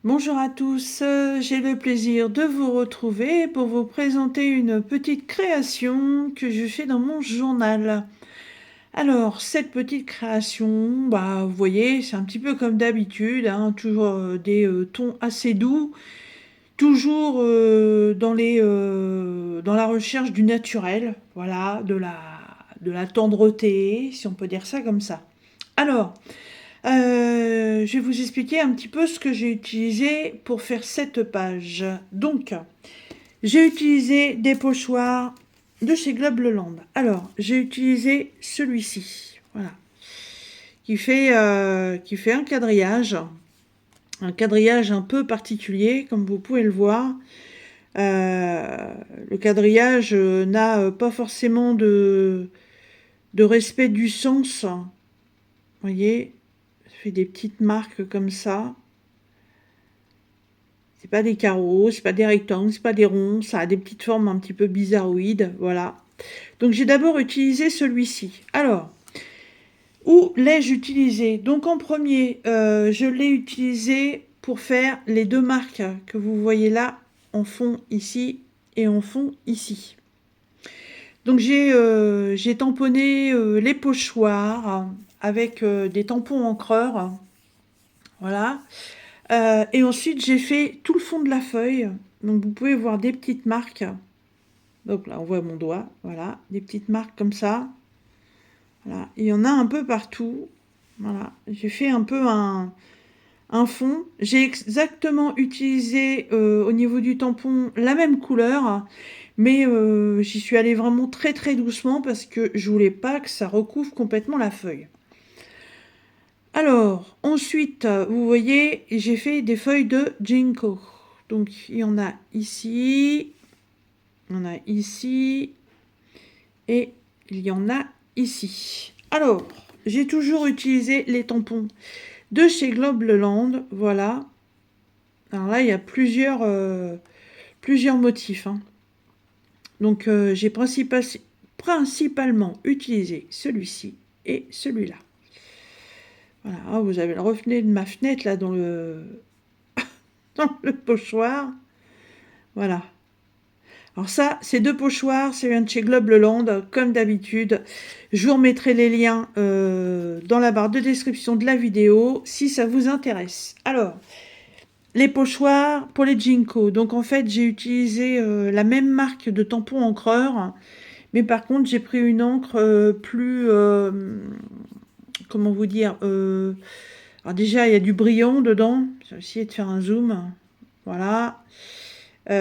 Bonjour à tous, j'ai le plaisir de vous retrouver pour vous présenter une petite création que je fais dans mon journal. Alors, cette petite création, vous voyez, c'est un petit peu comme d'habitude, hein, toujours des tons assez doux, toujours dans la recherche du naturel, voilà, de la tendreté, si on peut dire ça comme ça. Alors, je vais vous expliquer un petit peu ce que j'ai utilisé pour faire cette page. Donc, j'ai utilisé des pochoirs de chez Globe Leland. Alors, j'ai utilisé celui-ci, voilà, qui fait un quadrillage un peu particulier, comme vous pouvez le voir. Le quadrillage n'a pas forcément de respect du sens. Vous voyez, ça fait des petites marques comme ça. C'est pas des carreaux, c'est pas des rectangles, c'est pas des ronds, ça a des petites formes un petit peu bizarroïdes, voilà. Donc j'ai d'abord utilisé celui-ci. Alors, où l'ai-je utilisé? Donc en premier, je l'ai utilisé pour faire les deux marques que vous voyez là, en fond ici et en fond ici. Donc j'ai tamponné les pochoirs avec des tampons encreurs, voilà. Et ensuite, j'ai fait tout le fond de la feuille. Donc, vous pouvez voir des petites marques. Donc là, on voit mon doigt. Voilà, des petites marques comme ça. Voilà. Il y en a un peu partout. Voilà. J'ai fait un peu un fond. J'ai exactement utilisé au niveau du tampon la même couleur. Mais j'y suis allée vraiment très très doucement parce que je voulais pas que ça recouvre complètement la feuille. Alors, ensuite, vous voyez, j'ai fait des feuilles de ginkgo. Donc, il y en a ici, il y en a ici, et il y en a ici. Alors, j'ai toujours utilisé les tampons de chez Globe Leland, voilà. Alors là, il y a plusieurs motifs, hein. Donc, j'ai principalement utilisé celui-ci et celui-là. Voilà, ah, vous avez le reflet de ma fenêtre là dans le pochoir. Voilà. Alors ça, ces deux pochoirs, c'est vient de chez Globe Leland, comme d'habitude. Je vous remettrai les liens dans la barre de description de la vidéo, si ça vous intéresse. Alors, les pochoirs pour les ginkgo. Donc en fait, j'ai utilisé la même marque de tampon encreur, mais par contre, j'ai pris une encre plus... comment vous dire alors déjà, il y a du brillant dedans. Je vais essayer de faire un zoom. Voilà. Il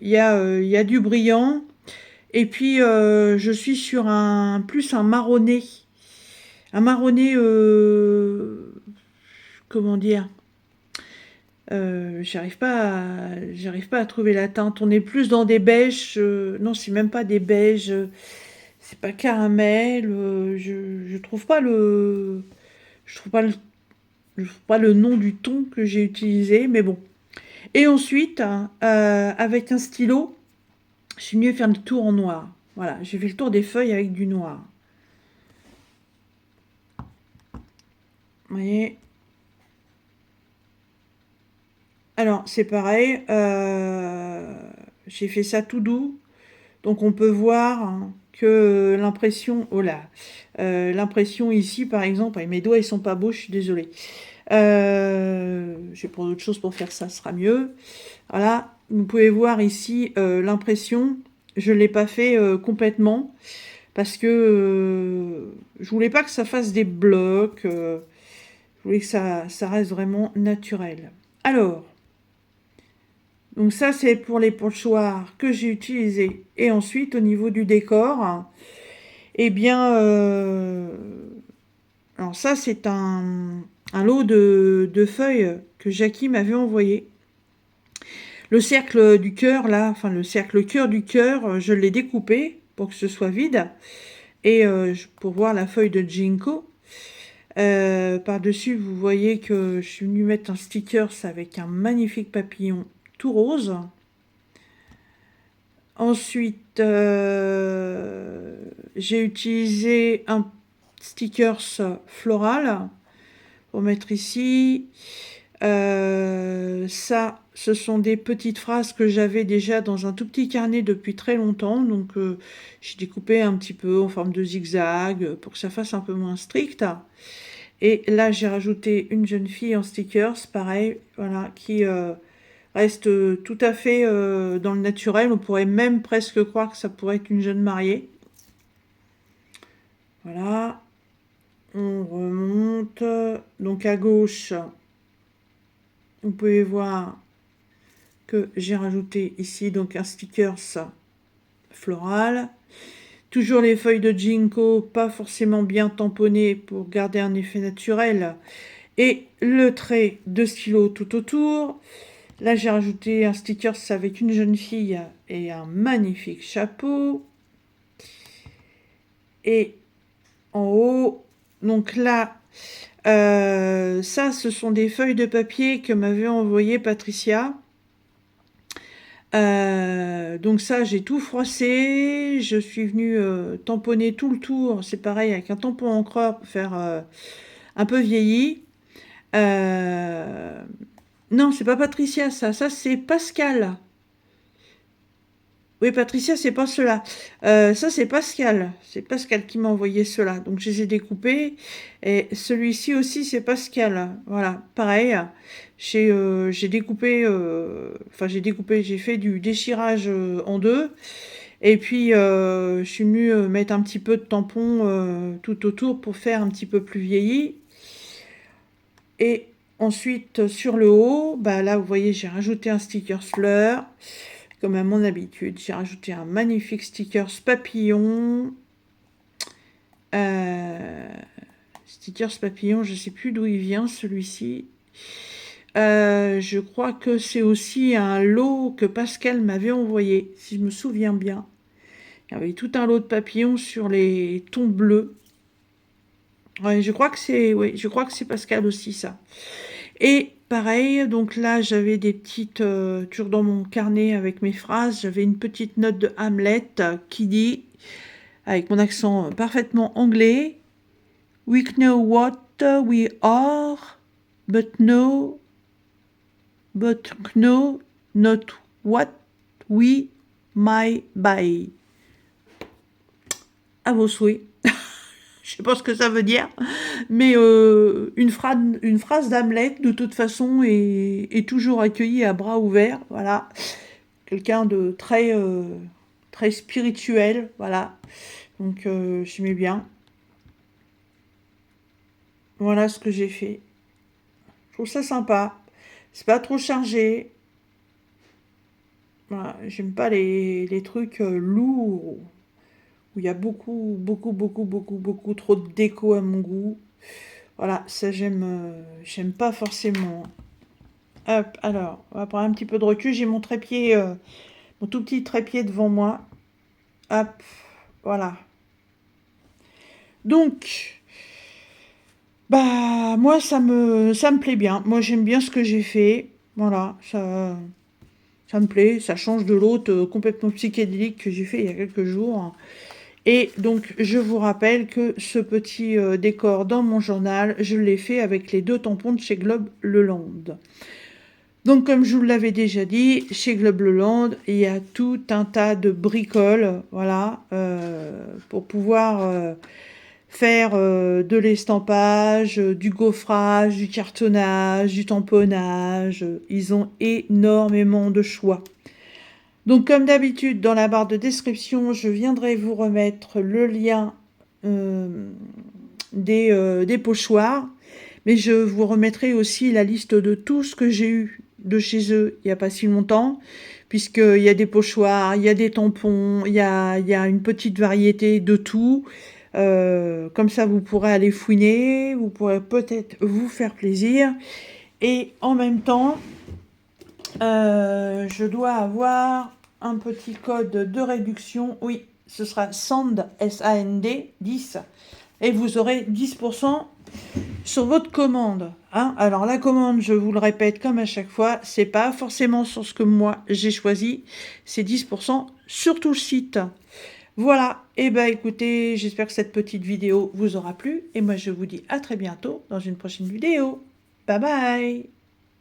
y a du brillant. Et puis, je suis sur plus un marronné. Un marronné, comment dire j'arrive pas à trouver la teinte. On est plus dans des beiges. Non, c'est même pas des beiges. C'est pas caramel. Je trouve pas je trouve pas je trouve pas le nom du ton que j'ai utilisé, mais bon. Et ensuite, avec un stylo, je suis venue faire le tour en noir. Voilà, j'ai fait le tour des feuilles avec du noir. Vous voyez? Alors, c'est pareil. J'ai fait ça tout doux. Donc, on peut voir hein, que l'impression... Oh là, l'impression ici, par exemple... Mes doigts, ils sont pas beaux, je suis désolée. Je vais prendre autre chose pour faire ça, ce sera mieux. Voilà, vous pouvez voir ici l'impression. Je ne l'ai pas fait complètement. Parce que je voulais pas que ça fasse des blocs, je voulais que ça reste vraiment naturel. Alors, donc ça c'est pour les pochoirs que j'ai utilisés. Et ensuite au niveau du décor, eh bien, alors ça c'est un lot de feuilles que Jackie m'avait envoyé. Le cercle du cœur là, enfin le cercle cœur du cœur, je l'ai découpé pour que ce soit vide. Et pour voir la feuille de ginkgo. Par-dessus, vous voyez que je suis venue mettre un sticker avec un magnifique papillon tout rose. Ensuite, j'ai utilisé un sticker floral pour mettre ici. Ça, ce sont des petites phrases que j'avais déjà dans un tout petit carnet depuis très longtemps. Donc, j'ai découpé un petit peu en forme de zigzag pour que ça fasse un peu moins strict. Et là, j'ai rajouté une jeune fille en stickers, pareil, voilà, qui reste tout à fait dans le naturel. On pourrait même presque croire que ça pourrait être une jeune mariée. Voilà. On remonte. Donc à gauche, vous pouvez voir que j'ai rajouté ici donc un stickers floral. Toujours les feuilles de ginkgo, pas forcément bien tamponnées pour garder un effet naturel. Et le trait de stylo tout autour. Là, j'ai rajouté un stickers avec une jeune fille et un magnifique chapeau. Et en haut, donc là, ça, ce sont des feuilles de papier que m'avait envoyé Patricia. Donc ça, j'ai tout froissé. Je suis venue tamponner tout le tour. C'est pareil avec un tampon encreur pour faire un peu vieilli. Non, c'est pas Patricia, ça. Ça, c'est Pascal. Oui, Patricia, c'est pas cela. Ça, c'est Pascal. C'est Pascal qui m'a envoyé cela. Donc, je les ai découpés. Et celui-ci aussi, c'est Pascal. Voilà, pareil. J'ai découpé... j'ai fait du déchirage en deux. Et puis, je suis venue mettre un petit peu de tampon tout autour pour faire un petit peu plus vieilli. Et ensuite, sur le haut, bah là, vous voyez, j'ai rajouté un sticker fleur. Comme à mon habitude, j'ai rajouté un magnifique stickers papillon. Stickers papillon, je ne sais plus d'où il vient celui-ci. Je crois que c'est aussi un lot que Pascal m'avait envoyé, si je me souviens bien. Il y avait tout un lot de papillons sur les tons bleus. Ouais, je crois que c'est Pascal aussi, ça. Et pareil, donc là, j'avais des petites, toujours dans mon carnet avec mes phrases, j'avais une petite note de Hamlet qui dit, avec mon accent parfaitement anglais, We know what we are, but know not what we might buy. À vos souhaits. Je sais pas ce que ça veut dire, mais une phrase d'Hamlet, de toute façon, est toujours accueillie à bras ouverts. Voilà. Quelqu'un de très, très spirituel. Voilà. Donc, j'aimais bien. Voilà ce que j'ai fait. Je trouve ça sympa. C'est pas trop chargé. Voilà. J'aime pas les trucs lourds, où il y a beaucoup trop de déco à mon goût. Voilà, ça j'aime pas forcément. Hop, alors, on va prendre un petit peu de recul. J'ai mon trépied, mon tout petit trépied devant moi. Hop, voilà. Donc, bah, moi, ça me plaît bien. Moi, j'aime bien ce que j'ai fait. Voilà, ça me plaît. Ça change de l'autre complètement psychédélique que j'ai fait il y a quelques jours. Et donc, je vous rappelle que ce petit décor dans mon journal, je l'ai fait avec les 2 tampons de chez Globe Leland. Donc, comme je vous l'avais déjà dit, chez Globe Leland, il y a tout un tas de bricoles, voilà, pour pouvoir faire de l'estampage, du gaufrage, du cartonnage, du tamponnage. Ils ont énormément de choix. Donc, comme d'habitude, dans la barre de description, je viendrai vous remettre le lien des pochoirs, mais je vous remettrai aussi la liste de tout ce que j'ai eu de chez eux il n'y a pas si longtemps, puisqu'il y a des pochoirs, il y a des tampons, il y a une petite variété de tout. Comme ça, vous pourrez aller fouiner, vous pourrez peut-être vous faire plaisir. Et en même temps, je dois avoir un petit code de réduction. Oui, ce sera SAND, S-A-N-D, 10. Et vous aurez 10% sur votre commande. Hein. Alors la commande, je vous le répète comme à chaque fois, c'est pas forcément sur ce que moi j'ai choisi. C'est 10% sur tout le site. Voilà, et ben écoutez, j'espère que cette petite vidéo vous aura plu. Et moi je vous dis à très bientôt dans une prochaine vidéo. Bye bye.